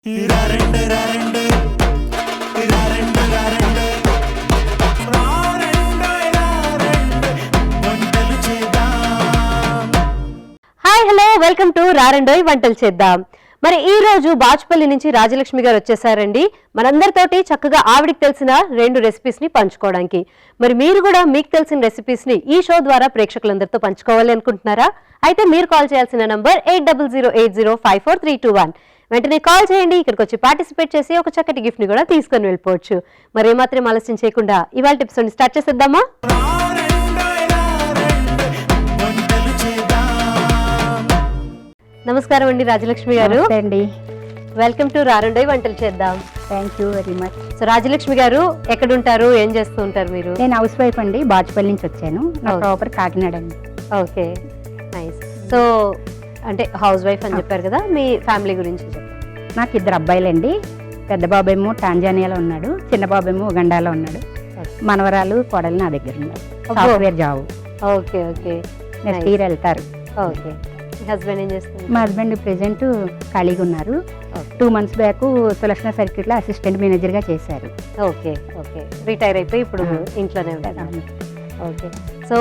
Hi hello welcome to రారండోయ్ వంటలు చేద్దాం. మరి ఈ రోజు బాచుపల్లి నుంచి రాజలక్ష్మి గారు వచ్చేసారండి. మనందరితోటి చక్కగా ఆవిడికి తెలిసిన 2 రెసిపీస్ ని పంచుకోవడానికి. మరి మీరు కూడా మీకు తెలిసిన రెసిపీస్ ని ఈ షో ద్వారా ప్రేక్షకులందరితో పంచుకోవాలి అనుకుంటున్నారా? అయితే మీరు కాల్ చేయాల్సిన నంబర్ 8008054321. వెంటనే కాల్ చేయండి. ఇక్కడికి వచ్చి పార్టిసిపేట్ చేసి ఒక చక్కటి గిఫ్ట్ ని కూడా తీసుకొని వెళ్ళిపోవచ్చు. మరి ఏమాత్రం ఆలస్యం చేయకుండా ఇవాళ ఎపిసోడ్ స్టార్ట్ చేసేద్దామా? నమస్కారం అండి రాజలక్ష్మి గారు. వెల్కమ్ టు రారండోయ్ వంటలు చేద్దాం. Thank you very much. So Rajalakshmi గారు ఎక్కడ ఉంటారు, ఏం చేస్తూ ఉంటారు మీరు? నేను హౌస్ వైఫ్ అండి, బాచుపల్లి నుంచి వచ్చాను. నా ప్రాపర్ కాకినాడ అండి. Okay, nice. సో అంటే హౌస్ వైఫ్ అని చెప్పారు కదా, మీ ఫ్యామిలీ గురించి చెప్పండి. నాకు 2 అబ్బాయిలండి. పెద్ద బాబేమో టాంజానియాలో ఉన్నాడు, చిన్న బాబేమో ఉగండాలో ఉన్నాడు. మనవరాలు కోడలు నా దగ్గర ఉన్నారు. Software job. Okay okay, next year వెళ్తారు. ఓకే. హస్బెండ్ ఏం చేస్తారు? మా హస్బెండ్ ప్రెసెంట్ ఖాళీగా ఉన్నారు. 2 months బ్యాక్ సులక్షణ సర్క్యూట్లో అసిస్టెంట్ మేనేజర్గా చేశారు. ఓకే ఓకే, రిటైర్ అయిపోయి ఇప్పుడు ఇంట్లోనే ఉంటారు. ఓకే. సో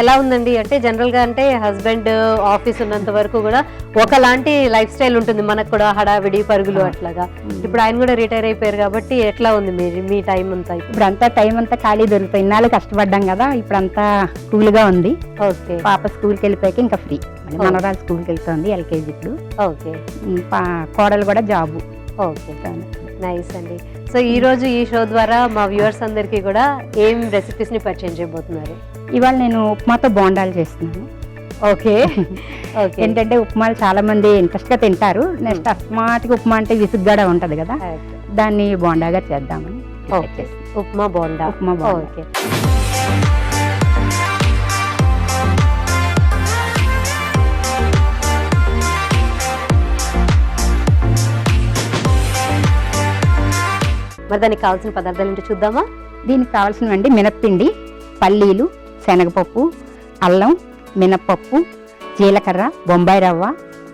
ఎలా ఉందండి అంటే జనరల్గా అంటే హస్బెండ్ ఆఫీస్ ఉన్నంత వరకు కూడా ఒకలాంటి లైఫ్ స్టైల్ ఉంటుంది, మనకు కూడా హడావిడి పరుగులు అట్లాగా. ఇప్పుడు ఆయన కూడా రిటైర్ అయిపోయారు కాబట్టి ఎట్లా ఉంది మీ టైం అంతా? ఇప్పుడు అంతా టైం అంతా ఖాళీ దొరుకుతాయి. ఇన్నాళ్ళు కష్టపడ్డాం కదా, ఇప్పుడు అంతా కూల్గా ఉంది. ఓకే. పాప స్కూల్కి వెళ్ళిపోయాక ఇంకా ఫ్రీ. మనవరాలు స్కూల్కి వెళ్తుంది, ఎల్కేజీ ఇప్పుడు. ఓకే. కోడలు కూడా జాబు. ఓకే, నైస్ అండి. సో ఈ రోజు ఈ షో ద్వారా మా వ్యూవర్స్ అందరికీ కూడా ఏం రెసిపీస్ ని పరిచయం చేయబోతున్నారు? ఇవాళ నేను ఉప్మాతో బోండాలు చేస్తున్నాను. Okay okay. ఏంటంటే ఉప్మాలు చాలా మంది ఇంట్రెస్ట్ గా తింటారు. నెక్స్ట్ అస్మాటికి ఉప్మా అంటే విసుగ్గా ఉంటది కదా, దాన్ని బోండాగా చేద్దామని. ఓకే, ఉప్మా బోండా. ఉప్మా బోండా. ఓకే. మరి దానికి కావాల్సిన పదార్థాలు ఏంటో చూద్దామా? దీనికి కావాల్సినవండి మినప్పిండి, పల్లీలు, శనగపప్పు, అల్లం, మినప్పప్పు, జీలకర్ర, బొంబాయి రవ్వ,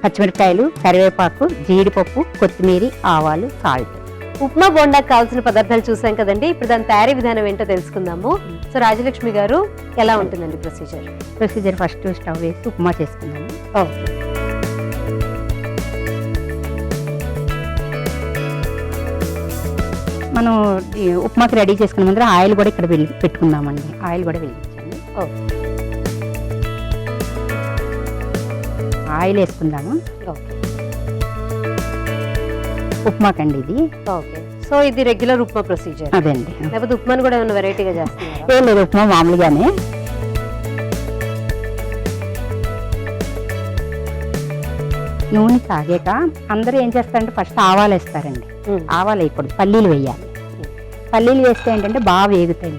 పచ్చిమిరపకాయలు, కరివేపాకు, జీడిపప్పు, కొత్తిమీర, ఆవాలు, సాల్ట్. ఉప్మా బోండాకి కావాల్సిన పదార్థాలు చూసాం కదండి. ఇప్పుడు దాని తయారీ విధానం ఏంటో తెలుసుకుందాము. సో రాజలక్ష్మి గారు ఎలా ఉంటుందండి ప్రొసీజర్? ఫస్ట్ స్టవ్ వేసి ఉప్మా చేసుకున్నాము. ఓకే. మనం ఉప్మాకి రెడీ చేసుకున్న ముందర ఆయిల్ కూడా ఇక్కడ పెట్టుకుందామండి. ఆయిల్ కూడా వెలిగించండి. ఆయిల్ వేసుకుందాము. ఉప్మాకండి ఇది. ఓకే. సో ఇది రెగ్యులర్ ఉప్మా ప్రొసీజర్? అదండి. లేకపోతే ఉప్మాను కూడా ఏమైనా వెరైటీగా చేస్తున్నారా? ఏం లేదు, ఉప్మా మామూలుగానే. నూనె కాగాక అందరూ ఏం చేస్తారంటే ఫస్ట్ ఆవాలు వేస్తారండి. ఆవాలు వేయకూడదు, పల్లీలు వేయాలి. పల్లీలు వేస్తే ఏంటంటే బాగా వేగుతాయి.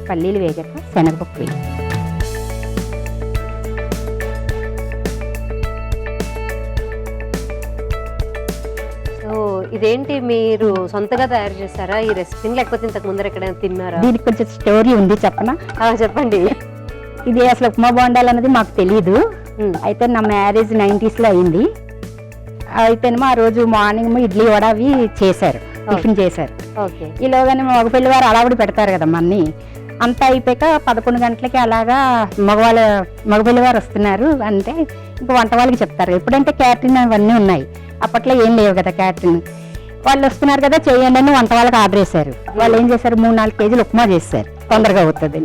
పల్లీలు వేగాక శనగపప్పు వేయాలి. సో ఇదేంటి మీరు సొంతగా తయారు చేస్తారా ఈ రెసిపీని, లేకపోతే ఇంతకు ముందర ఎక్కడైనా తిన్నారా? దీనికి కొంచెం స్టోరీ ఉంది, చెప్పనా? చెప్పండి. ఇది అసలు ఉప్మా బోండాలు అన్నది మాకు తెలీదు. అయితే నా మ్యారేజ్ 90s లో అయింది. అయితేనేమో ఆ రోజు మార్నింగ్ ఇడ్లీ వడ అవి చేశారు, టిఫిన్ చేశారు. ఈలోగానే మగపిల్లి వారు అలవాటు పెడతారు కదా మన్ని. అంతా అయిపోయాక 11 గంటలకి అలాగా మగపిల్లి వారు వస్తున్నారు అంటే ఇంకా వంట వాళ్ళకి చెప్తారు. ఎప్పుడంటే క్యాటరింగ్ అవన్నీ ఉన్నాయి, అప్పట్లో ఏం లేవు కదా క్యాటరింగ్. వాళ్ళు వస్తున్నారు కదా చేయండి అని వంట వాళ్ళకి ఆర్డర్ చేశారు. వాళ్ళు ఏం చేశారు, 3-4 కేజీలు ఉప్మా చేశారు, తొందరగా అవుతుంది.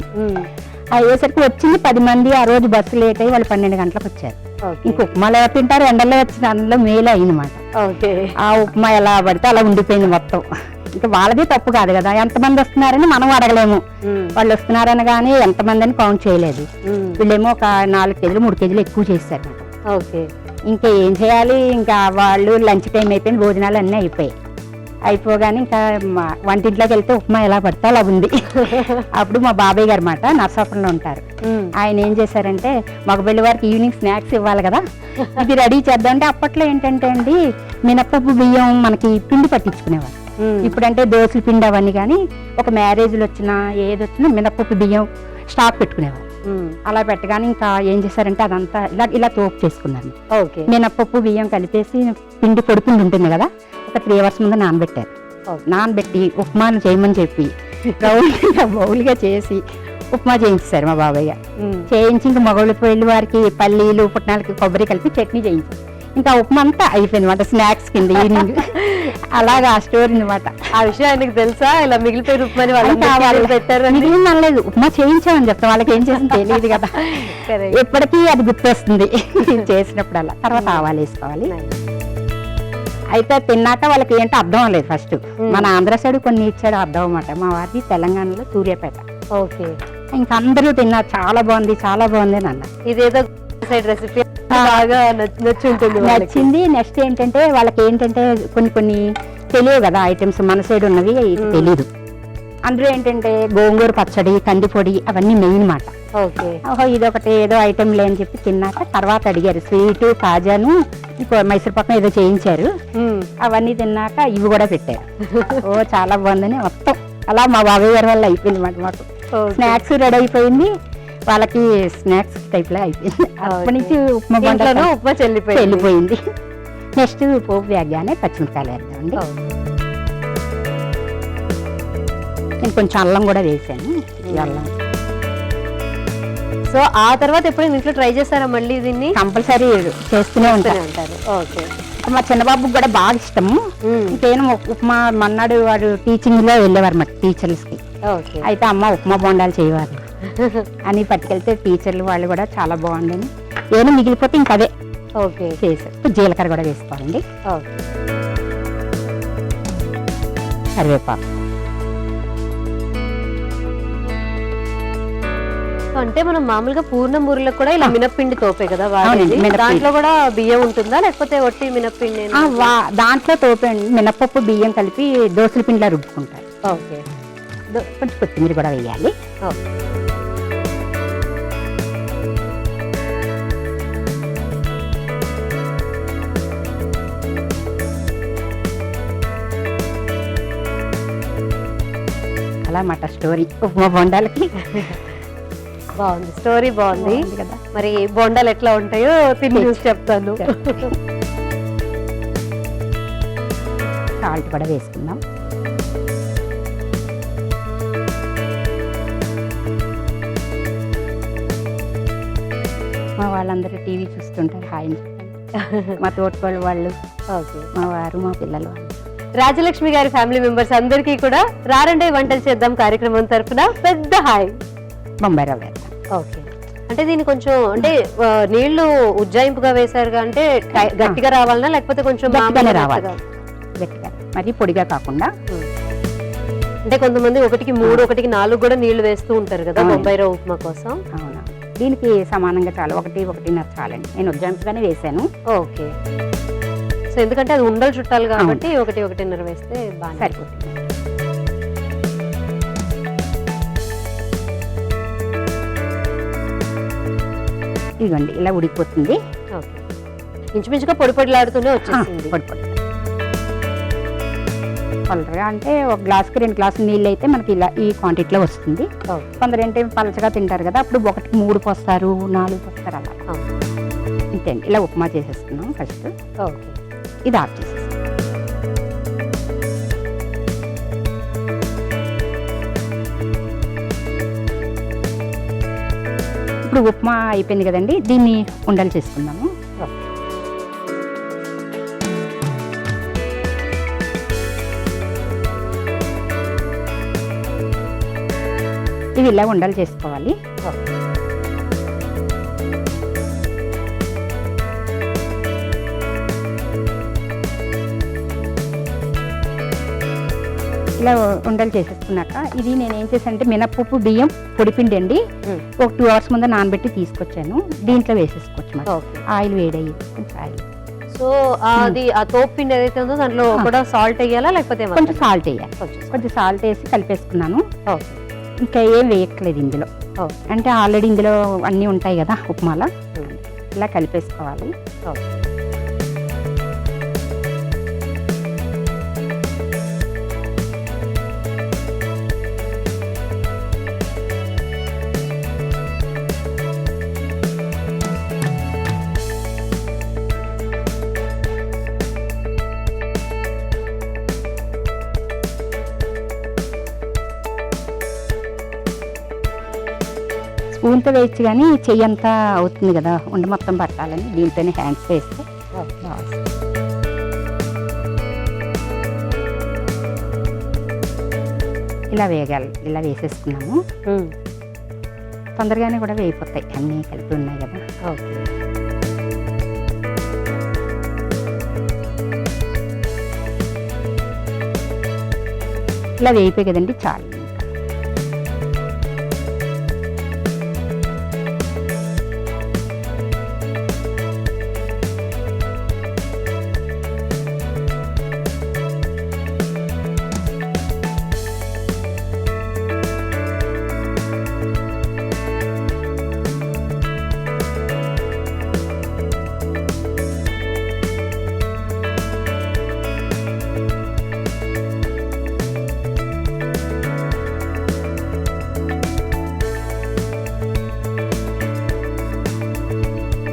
అయ్యేసరికి వచ్చింది 10 మంది. ఆ రోజు బస్సు లేట్ అయ్యి వాళ్ళు 12 గంటలకు వచ్చారు. ఇంక ఉప్మాలో తింటారు, ఎండలో వచ్చిన అందులో మేలు అయిందన్నమాట. ఆ ఉప్మా ఎలా పడితే అలా ఉండిపోయింది మొత్తం. ఇంకా వాళ్ళది తప్పు కాదు కదా, ఎంతమంది వస్తున్నారని మనం అడగలేము. వాళ్ళు వస్తున్నారని కానీ ఎంతమంది అని కౌంట్ చేయలేదు. వీళ్ళేమో ఒక 4 కేజీలు 3 కేజీలు ఎక్కువ చేశారు. ఇంకా ఏం చేయాలి, ఇంకా వాళ్ళు లంచ్ టైం అయిపోయింది, భోజనాలు అన్నీ అయిపోగానే ఇంకా వంటింట్లోకి వెళ్తే ఉప్మా ఎలా పడితే అలా ఉంది. అప్పుడు మా బాబాయ్ గారు మాట నర్సాపురంలో ఉంటారు. ఆయన ఏం చేశారంటే మగబెల్లి వారికి ఈవినింగ్ స్నాక్స్ ఇవ్వాలి కదా, ఇది రెడీ చేద్దాం అంటే అప్పట్లో ఏంటంటే అండి మినపప్పు బియ్యం మనకి పిండి పట్టించుకునేవారు. ఇప్పుడంటే దోశల పిండి అవన్నీ, కానీ ఒక మ్యారేజ్లు వచ్చినా ఏది వచ్చినా మినపప్పు బియ్యం స్టాక్ పెట్టుకునేవారు. అలా పెట్టగానే ఇంకా ఏం చేశారంటే అదంతా ఇలా తోపు చేసుకున్నాను. ఓకే. మినప్పప్పు బియ్యం కలిపేసి పిండి పొడుపుండి ఉంటుంది కదా, ఒక 3 hours ముందు నానబెట్టారు. నానబెట్టి ఉప్మాను చేయమని చెప్పి బౌల్గా చేసి ఉప్మా చేయించారు మా బాబాయ్య. చేయించి ఇంకా మగవాళ్ళకి వెళ్ళి వారికి పల్లీలు పుట్నాలకి కొబ్బరి కలిపి చట్నీ చేయించారు. ఇంకా ఉప్మా అంతా అయిపోయింది అనమాట, స్నాక్స్ కింద ఈవినింగ్. అలాగా ఆ స్టోరీ అనమాట. ఆ విషయం ఆయనకు తెలుసా, ఇలా మిగిలిపోయిన ఉప్మాని వాళ్ళు పెట్టారు? మిగిలిన అనలేదు, ఉప్మా చేయించామని చెప్తాం, వాళ్ళకి ఏం చేసింది తెలియదు కదా. ఎప్పటికీ అది గుర్తొస్తుంది చేసినప్పుడు. అలా తర్వాత ఆవాలు వేసుకోవాలి. అయితే తిన్నాక వాళ్ళకి ఏంటో అర్థం అవ్వలేదు ఫస్ట్. మన ఆంధ్ర సైడ్ కొన్ని ఇచ్చాడు అర్థం అన్నమాట. మా వారికి తెలంగాణలో సూర్యాపేట. ఓకే. ఇంకా అందరూ తిన్నారు, చాలా బాగుంది చాలా బాగుంది అని అన్నారు. ఇదేదో సైడ్ రెసిపీ బాగా నచ్చింది. నెక్స్ట్ ఏంటంటే వాళ్ళకి ఏంటంటే కొన్ని తెలియవు కదా ఐటమ్స్, మన సైడ్ ఉన్నవి తెలియదు. అందులో ఏంటంటే గోంగూర పచ్చడి, కందిపొడి అవన్నీ మెయిన్ మాట. ఓహో ఇదొకటి ఏదో ఐటమ్ లే అని చెప్పి తిన్నాక తర్వాత అడిగారు స్వీట్, కాజాను, మైసూర్ పక్కన ఏదో చేయించారు. అవన్నీ తిన్నాక ఇవి కూడా పెట్టారు. ఓ చాలా బాగుందని మొత్తం అలా మా బాబాయ్ గారి వల్ల అయిపోయింది మాట. మాకు స్నాక్స్ రెడీ అయిపోయింది, వాళ్ళకి స్నాక్స్ టైప్ లో అయిపోయింది. అప్పటి నుంచి ఉప్మా వెళ్ళిపోయింది. నెక్స్ట్ పోపు వేగానే పచ్చిమిరకాయలు వేద్దామండి. నేను కొంచెం అల్లం కూడా వేసాను. అల్లం సో ఆ తర్వాత ఎప్పుడైనా ఇంట్లో ట్రై చేస్తారా మళ్ళీ దీన్ని? కంపల్సరీ చేస్తూనే ఉంటారు. ఓకే. మా చిన్నబాబుకి కూడా బాగా ఇష్టము. ఇంకేం ఉప్మా మన్నాడు వాడు టీచింగ్ లో వెళ్ళేవారు మాట టీచర్స్ కి. అయితే అమ్మ ఉప్మా బొండాలు చేయవారు అని పట్టుకెళ్తే టీచర్లు వాళ్ళు కూడా చాలా బాగుందని, ఏమైనా మిగిలిపోతే ఇంక అదే ఓకే చేసారు. జీలకర్ర కూడా వేసుకోవాలండి, కరివేపాకు. అంటే మనం మామూలుగా పూర్ణం బూరెలకు కూడా ఇలా మినప్పిండి తోపే కదా వాడేది. దాంట్లో కూడా బియ్యం ఉంటుందా లేకపోతే ఒట్టి మినప్పిండి? దాంట్లో తోపే మినపప్పు బియ్యం కలిపి దోసల పిండిలా రుబ్బుకుంటారు. ఓకే. కొంచెం కొత్తిమీర కూడా వేయాలి. అలా మాట స్టోరీ ఉప్మా బొండాలకి. బాగుంది, స్టోరీ బాగుంది కదా. మరి బొండాలు ఎట్లా ఉంటాయో తిని చూసి చెప్తాను. సాల్ట్ కూడా వేసుకుందాం. మా వాళ్ళందరూ టీవీ చూస్తుంటారు, హాయ్ మా తోటకోళ్ళు వాళ్ళు, మా వారు, మా పిల్లలు. రాజలక్ష్మి గారి ఫ్యామిలీ మెంబర్స్ అందరికీ కూడా రారండే వంటలు చేద్దాం కార్యక్రమం తరఫున పెద్ద హాయ్. బొంబాయి రవ్వ. ఓకే. అంటే దీన్ని కొంచెం అంటే నీళ్లు ఉజ్జాయింపుగా వేసారు అంటే గట్టిగా రావాలనా లేకపోతే కొంచెం గట్టిగానే రావాలి? గట్టిగా, మరి పొడిగా కాకుండా. అంటే కొంతమంది 1కి 3, 1కి 4 కూడా నీళ్లు వేస్తూ ఉంటారు కదా బొంబాయి రవ్వ ఉప్మా కోసం. అవునా, దీనికి సమానంగా చాలు, 1, 1.5 చాలండి. నేను ఉజ్జాయింపుగానే వేసాను. ఓకే. సో ఎందుకంటే అది ఉండలు చుట్టాలి కాబట్టి 1, 1.5 వేస్తే బాగా సరిపోతుంది. ఇదిగోండి ఇలా ఉడికిపోతుంది. ఇంచుమించుగా పొడి పొడిలాడుతూనే వచ్చేసింది. పొడి పొడి పలచగా అంటే 1 గ్లాసుకి 2 గ్లాసులు నీళ్ళు అయితే మనకి ఇలా ఈ క్వాంటిటీలో వస్తుంది. కొందరు ఏంటంటే పలచగా తింటారు కదా, అప్పుడు 1కి 3 పోస్తారు, 4 పోస్తారు. అలా అంతే అండి. ఇలా ఉప్మా చేసేస్తున్నాం ఫస్ట్. ఓకే. ఇది ఆఫ్ చేసేస్తాం. ఇప్పుడు ఉప్మా అయిపోయింది కదండి, దీన్ని ఉండలు చేసుకుందాము. ఇవి ఇలా ఉండలు చేసుకోవాలి. ఇలా ఉండలు చేసేసుకున్నాక ఇది నేను ఏం చేశానంటే మినపప్పు బియ్యం పొడిపిండి అండి, ఒక 2 hours ముందు నానబెట్టి తీసుకొచ్చాను. దీంట్లో వేసేసుకోవచ్చు. ఆయిల్ వేడయ్యి కొంచెం ఆయిల్. సో అది ఆ తోపు పిండి ఏదైతే ఉందో దాంట్లో కూడా సాల్ట్ వేయాలా లేకపోతే? కొంచెం సాల్ట్ వేయాలి. కొంచెం సాల్ట్ వేసి కలిపేసుకున్నాను. ఇంకా ఏం వేయట్లేదు ఇందులో, అంటే ఆల్రెడీ ఇందులో అన్నీ ఉంటాయి కదా ఉప్మాలో. ఇలా కలిపేసుకోవాలి. స్పూన్తో వేయచ్చు కానీ చెయ్యి అంతా అవుతుంది కదా, ఉండ మొత్తం పట్టాలని దీంతోనే హ్యాండ్స్ వేస్తే బాగుంది. ఇలా వేగాలి, ఇలా వేసేసుకున్నాము. తొందరగానే కూడా వేయిపోతాయి, అన్నీ కలిపి ఉన్నాయి కదా. ఓకే. ఇలా వేయిపోయి కదండి, చాలు.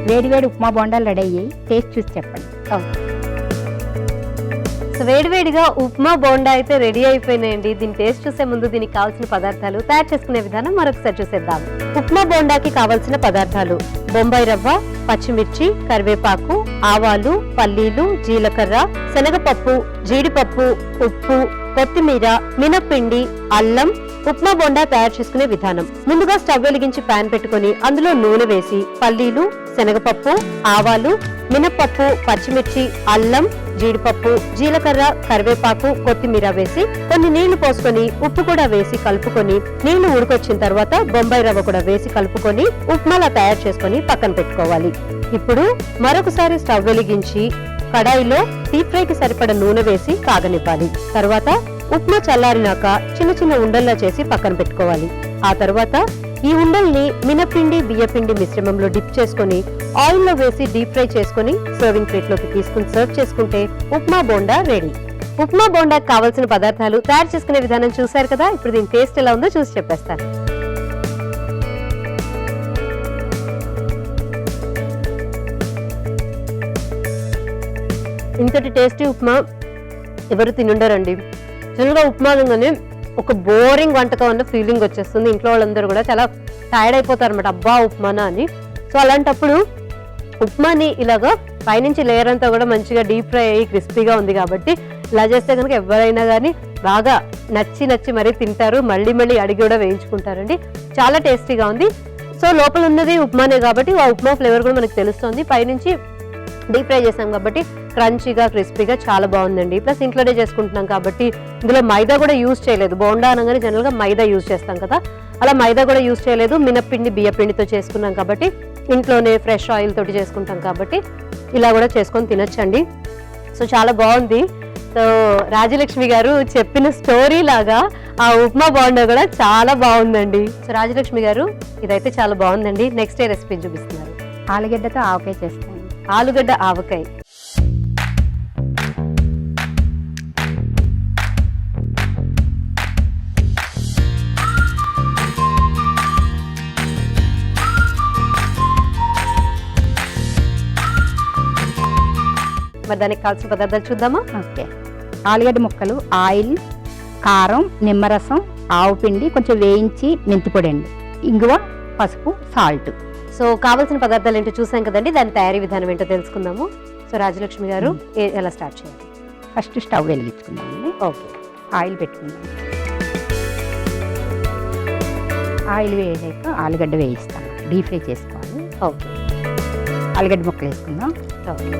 వేడి వేడి ఉప్మా బోండాలు రెడీ అయ్యాయి, టేస్ట్ చూసి చెప్పండి. సో వేడివేడిగా ఉప్మా బోండా అయితే రెడీ అయిపోయినాయండి. దీని టేస్ట్ చూసే ముందు దీనికి కావాల్సిన పదార్థాలు, తయారు చేసుకునే విధానం మరొకసారి చూసేద్దాం. ఉప్మా బోండాకి కావాల్సిన పదార్థాలు: బొంబాయి రవ్వ, పచ్చిమిర్చి, కరివేపాకు, ఆవాలు, పల్లీలు, జీలకర్ర, శనగపప్పు, జీడిపప్పు, ఉప్పు, కొత్తిమీర, మినప్పిండి, అల్లం. ఉప్మా బోండా తయారు చేసుకునే విధానం: ముందుగా స్టవ్ వెలిగించి పాన్ పెట్టుకొని అందులో నూనె వేసి పల్లీలు, శనగపప్పు, ఆవాలు, మినపప్పు, పచ్చిమిర్చి, అల్లం, జీడిపప్పు, జీలకర్ర, కరివేపాకు, కొత్తిమీర వేసి కొన్ని నీళ్లు పోసుకొని ఉప్పు కూడా వేసి కలుపుకొని నీళ్లు ఉడికొచ్చిన తర్వాత బొంబాయి రవ్వ కూడా వేసి కలుపుకొని ఉప్మాలా తయారు చేసుకొని పక్కన పెట్టుకోవాలి. ఇప్పుడు మరొకసారి స్టవ్ వెలిగించి కడాయిలో డీప్ ఫ్రైకి సరిపడ నూనె వేసి కాగనివ్వాలి. తర్వాత ఉప్మా చల్లారినాక చిన్న చిన్న ఉండల్లా చేసి పక్కన పెట్టుకోవాలి. ఆ తర్వాత ఈ ఉండల్ని మినపిండి, బియ్యపిండి మిశ్రమంలో డిప్ చేసుకొని ఆయిల్లో వేసి డీప్ ఫ్రై చేసుకొని సర్వింగ్ ప్లేట్ లోకి తీసుకుని సర్వ్ చేసుకుంటే ఉప్మా బోండా రెడీ. ఉప్మా బోండాకి కావాల్సిన పదార్థాలు, తయారు చేసుకునే విధానం చూసారు కదా. ఇప్పుడు దీని టేస్ట్ ఎలా ఉందో చూసి చెప్పేస్తాను. ఇంతటి టేస్టీ ఉప్మా ఎవరు తినుండరండి. జనరల్గా ఉప్మా అనగానే ఒక బోరింగ్ వంటకం అన్న ఫీలింగ్ వచ్చేస్తుంది. ఇంట్లో వాళ్ళందరూ కూడా చాలా టైర్డ్ అయిపోతారు అనమాట, అబ్బా ఉప్మానా అని. సో అలాంటప్పుడు ఉప్మాని ఇలాగా పైనుంచి లేయర్ అంతా కూడా మంచిగా డీప్ ఫ్రై అయ్యి క్రిస్పీగా ఉంది కాబట్టి ఇలా చేస్తే కనుక ఎవరైనా కానీ బాగా నచ్చి మరీ తింటారు, మళ్ళీ అడిగి కూడా వేయించుకుంటారండి. చాలా టేస్టీగా ఉంది. సో లోపల ఉన్నది ఉప్మానే కాబట్టి ఆ ఉప్మా ఫ్లేవర్ కూడా మనకు తెలుస్తుంది. పైనుంచి డీప్ ఫ్రై చేసాం కాబట్టి క్రంచీగా, క్రిస్పీగా చాలా బాగుందండి. ప్లస్ ఇంట్లోనే చేసుకుంటున్నాం కాబట్టి ఇందులో మైదా కూడా యూజ్ చేయలేదు. బోండా అనగానే జనరల్గా మైదా యూజ్ చేస్తాం కదా, అలా మైదా కూడా యూజ్ చేయలేదు. మినప్పిండి, బియ్యపిండితో చేసుకున్నాం కాబట్టి ఇంట్లోనే ఫ్రెష్ ఆయిల్ తోటి చేసుకుంటాం కాబట్టి ఇలా కూడా చేసుకొని తినొచ్చండి. సో చాలా బాగుంది. సో రాజలక్ష్మి గారు చెప్పిన స్టోరీ లాగా ఆ ఉప్మా బోండా కూడా చాలా బాగుందండి. సో రాజలక్ష్మి గారు ఇదైతే చాలా బాగుందండి. నెక్స్ట్ ఏ రెసిపీ చూపిస్తున్నారు? ఆలుగడ్డతో ఆవకాయ చేస్తాను. ఆలుగడ్డ ఆవకాయ. మరి దానికి కావాల్సిన పదార్థాలు చూద్దామా? ఓకే. ఆలుగడ్డ ముక్కలు, ఆయిల్, కారం, నిమ్మరసం, ఆవు పిండి, కొంచెం వేయించి మెంతిపొడి అండి, ఇంగువ, పసుపు, సాల్ట్. సో కావాల్సిన పదార్థాలు ఏంటో చూసాం కదండి. దాని తయారీ విధానం ఏంటో తెలుసుకుందాము. సో రాజలక్ష్మి గారు ఎలా స్టార్ట్ చేయాలి? ఫస్ట్ స్టవ్ వెలిగించుకుందామండి. ఓకే. ఆయిల్ పెట్టుకుందాం. ఆయిల్ వేసాక ఆలుగడ్డ వేయిస్తాం, డీప్ ఫ్రై చేసుకోవాలి. ఓకే. ఆలుగడ్డ ముక్కలు వేసుకుందాం. ఓకే.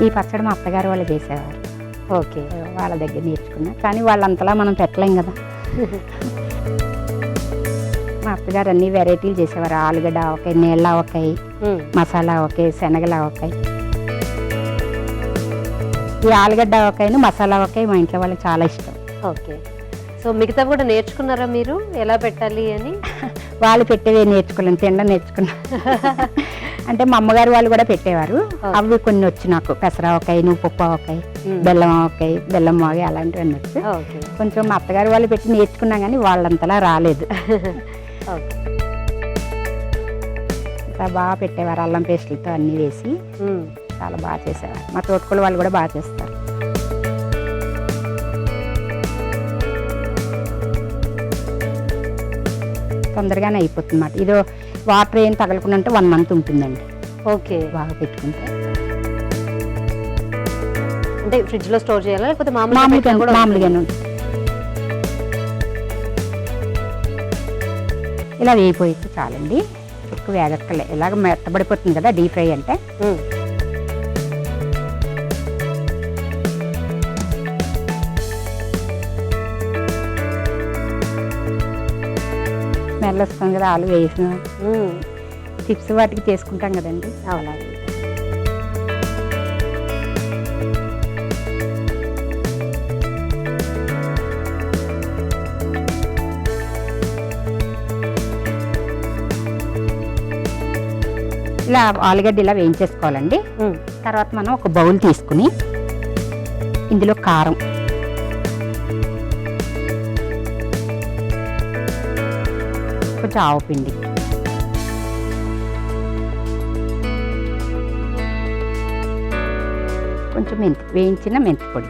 ఈ పచ్చడి మా అత్తగారు వాళ్ళు చేసేవారు. ఓకే. వాళ్ళ దగ్గర నేర్చుకున్నా, కానీ వాళ్ళంతలా మనం పెట్టలేం కదా. మా అత్తగారు అన్ని వెరైటీలు చేసేవారు. ఆలుగడ్డ ఆవకాయ, నీళ్ళ ఆవకాయ, మసాలా ఆవకాయ, శనగల ఆవకాయ. ఈ ఆలుగడ్డ ఆవకాయను మసాలా ఆవకాయ మా ఇంట్లో వాళ్ళకి చాలా ఇష్టం. ఓకే. సో మిగతా కూడా నేర్చుకున్నారా మీరు ఎలా పెట్టాలి అని? వాళ్ళు పెట్టేవి నేర్చుకోలేను, తినడం నేర్చుకున్నా. అంటే మా అమ్మగారు వాళ్ళు కూడా పెట్టేవారు. అవి కొన్ని వచ్చు నాకు. పెసరావకాయ, నువ్వుపప్పు ఆవకాయ, బెల్లం ఆవకాయ, బెల్లం మాగి అలాంటివన్నీ వచ్చు. కొంచెం మా అత్తగారు వాళ్ళు పెట్టి నేర్చుకున్నా కానీ వాళ్ళంతలా రాలేదు. బాగా పెట్టేవారు. అల్లం పేస్టులతో అన్నీ వేసి చాలా బాగా చేసేవారు. మా తోటకూల వాళ్ళు కూడా బాగా చేస్తారు. తొందరగానే అయిపోతుంది అన్నమాట. ఇదో వాటర్ ఏం తగలకుండా ఉంటే 1 month ఉంటుందండి. ఓకే, బాగా పెట్టుకుంటే అంటే ఫ్రిడ్జ్ లో స్టోర్ చేయాలా లేకపోతే మామూలుగానే ఉంటుంది. ఇలా వేయిపోయితే చాలండి, ఎక్కువ వేగక్కలే. ఇలాగ మెత్తబడిపోతుంది కదా డీప్ ఫ్రై అంటే. స్మెల్ వస్తుంది కదా ఆలు వేసిన చిప్స్ వాటికి చేసుకుంటాం కదండి, అలాగే. ఇలా ఆలుగడ్డ ఇలా వేయించేసుకోవాలండి. తర్వాత మనం ఒక బౌల్ తీసుకుని ఇందులో కారం, కొంచెం ఆవపిండి, కొంచెం వేయించిన మెంతి పొడి,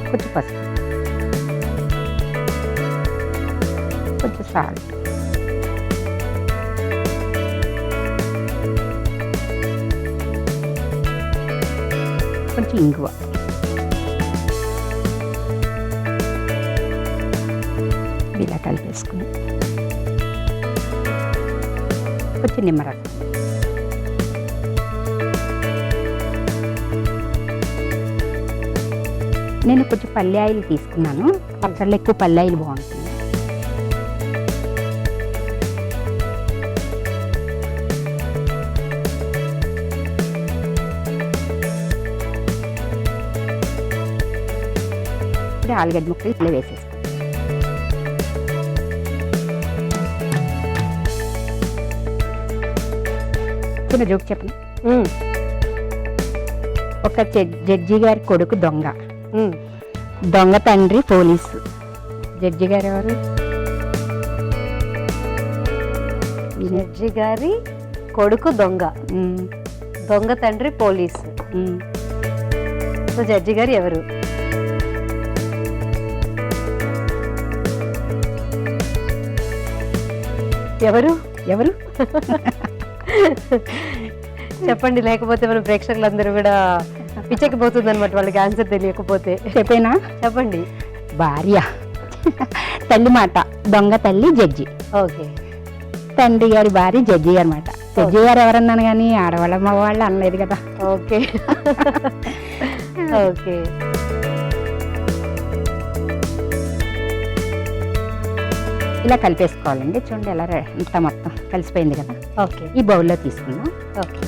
కొంచెం పసుపు, కొంచెం సాల్ట్, కొంచెం ఇంగువ, ఇలా కలిపేసుకుని కొంచెం నిమ్మరసం, నేను కొంచెం పల్లి ఆయిల్ తీసుకున్నాను. పచ్చళ్ళు ఎక్కువ పల్లి ఆయిల్ బాగుంటుంది. ఇప్పుడు ఆలుగడ్డ ముక్కలు ఇట్లా వేసేసుకోండి. చిన్న జోక్ చెప్పండి. ఒక జడ్జి గారి కొడుకు దొంగ, దొంగ తండ్రి పోలీసు. జడ్జి గారు ఎవరు? జడ్జి గారి కొడుకు దొంగ, దొంగ తండ్రి పోలీసు. సో జడ్జి గారు ఎవరు? ఎవరు ఎవరు చెప్పండి, లేకపోతే మన ప్రేక్షకులందరూ కూడా పిచ్చెక్కిపోతుంది అనమాట వాళ్ళకి ఆన్సర్ తెలియకపోతే. చెప్పేనా? చెప్పండి. భార్య, తల్లి మాట, దొంగ తల్లి జడ్జి. ఓకే, తండ్రి గారి భార్య జడ్జి గారు మాట. జడ్జి గారు ఎవరన్నాను కానీ ఆడవాళ్ళ మగవాళ్ళు అనలేదు కదా. Okay okay. ఇలా కలిపేసుకోవాలండి. చూడండి ఎలా ఇంత మొత్తం కలిసిపోయింది కదా. ఓకే, ఈ బౌల్లో తీసుకుందాం. ఓకే,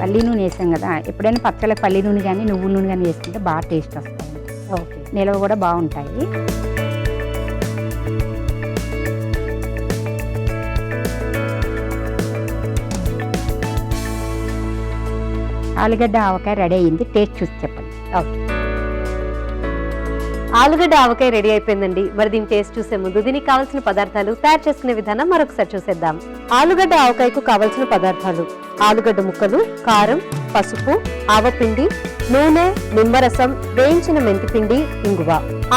పల్లి నూనె వేసాం కదా. ఎప్పుడైనా పచ్చళ్ళకి పల్లి నూనె కానీ నువ్వుల నూనె కానీ వేసుకుంటే బాగా టేస్ట్ వస్తాయి. ఓకే, నిల్వ కూడా బాగుంటాయి. ఆలుగడ్డ ఆవకాయ రెడీ అయ్యింది. టేస్ట్ చూసి చెప్పండి. ఓకే, ఆలుగడ్డ ఆవకాయ రెడీ అయిపోయిందండి. మరి దీని టేస్ట్ చూసే ముందు దీనికి కావాల్సిన పదార్థాలు, తయారు చేసుకునే విధానం మరొకసారి చూసేద్దాం. ఆలుగడ్డ ఆవకాయకు కావలసిన పదార్థాలు: ఆలుగడ్డ ముక్కలు, కారం, పసుపు, ఆవపిండి, నూనె, నిమ్మరసం, వేయించిన మెంతిపిండి, ఇంగువ.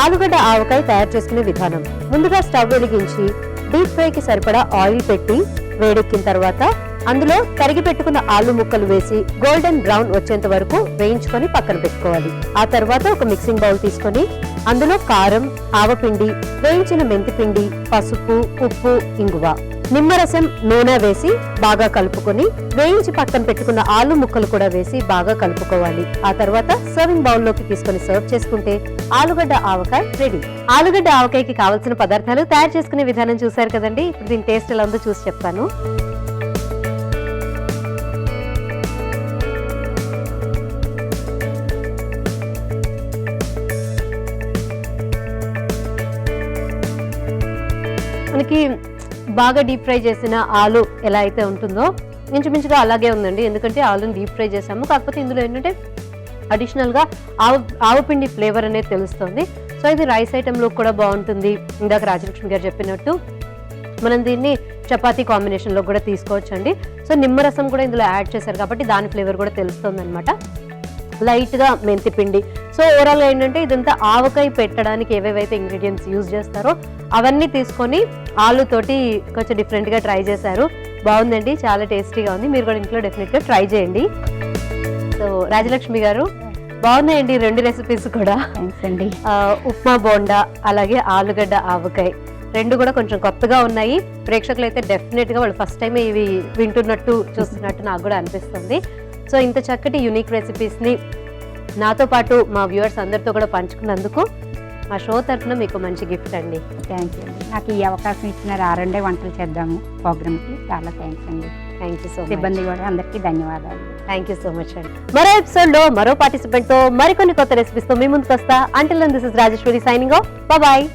ఆలుగడ్డ ఆవకాయ తయారు చేసుకునే విధానం: ముందుగా స్టవ్ వెలిగించి డీప్ ఫ్రైకి సరిపడా ఆయిల్ పెట్టి వేడెక్కిన తర్వాత అందులో తరిగి పెట్టుకున్న ఆలు ముక్కలు వేసి గోల్డెన్ బ్రౌన్ వచ్చేంత వరకు వేయించుకొని పక్కన పెట్టుకోవాలి. ఆ తర్వాత ఒక మిక్సింగ్ బౌల్ తీసుకొని అందులో కారం, ఆవపిండి, వేయించిన మెంతిపిండి, పసుపు, ఉప్పు, ఇంగువ, నిమ్మరసం, నూనె వేసి బాగా కలుపుకొని వేయించి పక్కన పెట్టుకున్న ఆలు ముక్కలు కూడా వేసి బాగా కలుపుకోవాలి. ఆ తర్వాత సర్వింగ్ బౌల్ లోకి తీసుకొని సర్వ్ చేసుకుంటే ఆలుగడ్డ ఆవకాయ రెడీ. ఆలుగడ్డ ఆవకాయకి కావాల్సిన పదార్థాలు, తయారు చేసుకునే విధానం చూసారు కదండి. ఇప్పుడు దీని టేస్ట్ ఎలా ఉందో చూసి చెప్తాను. మనకి బాగా డీప్ ఫ్రై చేసిన ఆలు ఎలా అయితే ఉంటుందో ఇంచుమించుగా అలాగే ఉందండి. ఎందుకంటే ఆలుని డీప్ ఫ్రై చేసాము, కాకపోతే ఇందులో ఏంటంటే అడిషనల్గా ఆవపిండి ఫ్లేవర్ అనేది తెలుస్తుంది. సో ఇది రైస్ ఐటెంలో కూడా బాగుంటుంది. ఇందాక రాజలక్ష్మి గారు చెప్పినట్టు మనం దీన్ని చపాతీ కాంబినేషన్లో కూడా తీసుకోవచ్చండి. సో నిమ్మరసం కూడా ఇందులో యాడ్ చేశారు కాబట్టి దాని ఫ్లేవర్ కూడా తెలుస్తుంది అనమాట. లైట్గా మెంతి పిండి. సో ఓవరాల్గా ఏంటంటే ఇదంతా ఆవకాయ పెట్టడానికి ఏవేవైతే ఇంగ్రీడియంట్స్ యూజ్ చేస్తారో అవన్నీ తీసుకొని ఆలుతోటి కొంచెం డిఫరెంట్గా ట్రై చేశారు. బాగుందండి, చాలా టేస్టీగా ఉంది. మీరు కూడా ఇంట్లో డెఫినెట్గా ట్రై చేయండి. సో రాజలక్ష్మి గారు బాగున్నాయండి 2 రెసిపీస్ కూడా. థ్యాంక్స్ అండి. ఉప్మా బోండా అలాగే ఆలుగడ్డ ఆవకాయ 2 కూడా కొంచెం కొత్తగా ఉన్నాయి. ప్రేక్షకులు అయితే డెఫినెట్గా వాళ్ళు ఫస్ట్ టైం ఇవి వింటున్నట్టు చూస్తున్నట్టు నాకు కూడా అనిపిస్తుంది. సో ఇంత చక్కటి యూనిక్ రెసిపీస్ని నాతో పాటు మా వ్యూవర్స్ అందరితో కూడా పంచుకున్నందుకు మా షో తరఫున మీకు మంచి గిఫ్ట్ అండి. థ్యాంక్ యూ అండి. నాకు ఈ అవకాశం ఇచ్చినారు 6 వంటలు చేద్దాము ప్రోగ్రామ్కి. చాలా థ్యాంక్స్ అండి. Thank you so much. సిబ్బంది కూడా అందరికీ ధన్యవాదాలు. థ్యాంక్ యూ సో మచ్ అండి. మరో ఎపిసోడ్లో మరో పార్టిసిపెంట్తో మరికొన్ని కొత్త రెసిపీస్తో మీ ముందుకు వస్తా. Until then this is Rajeshwari signing off. Bye.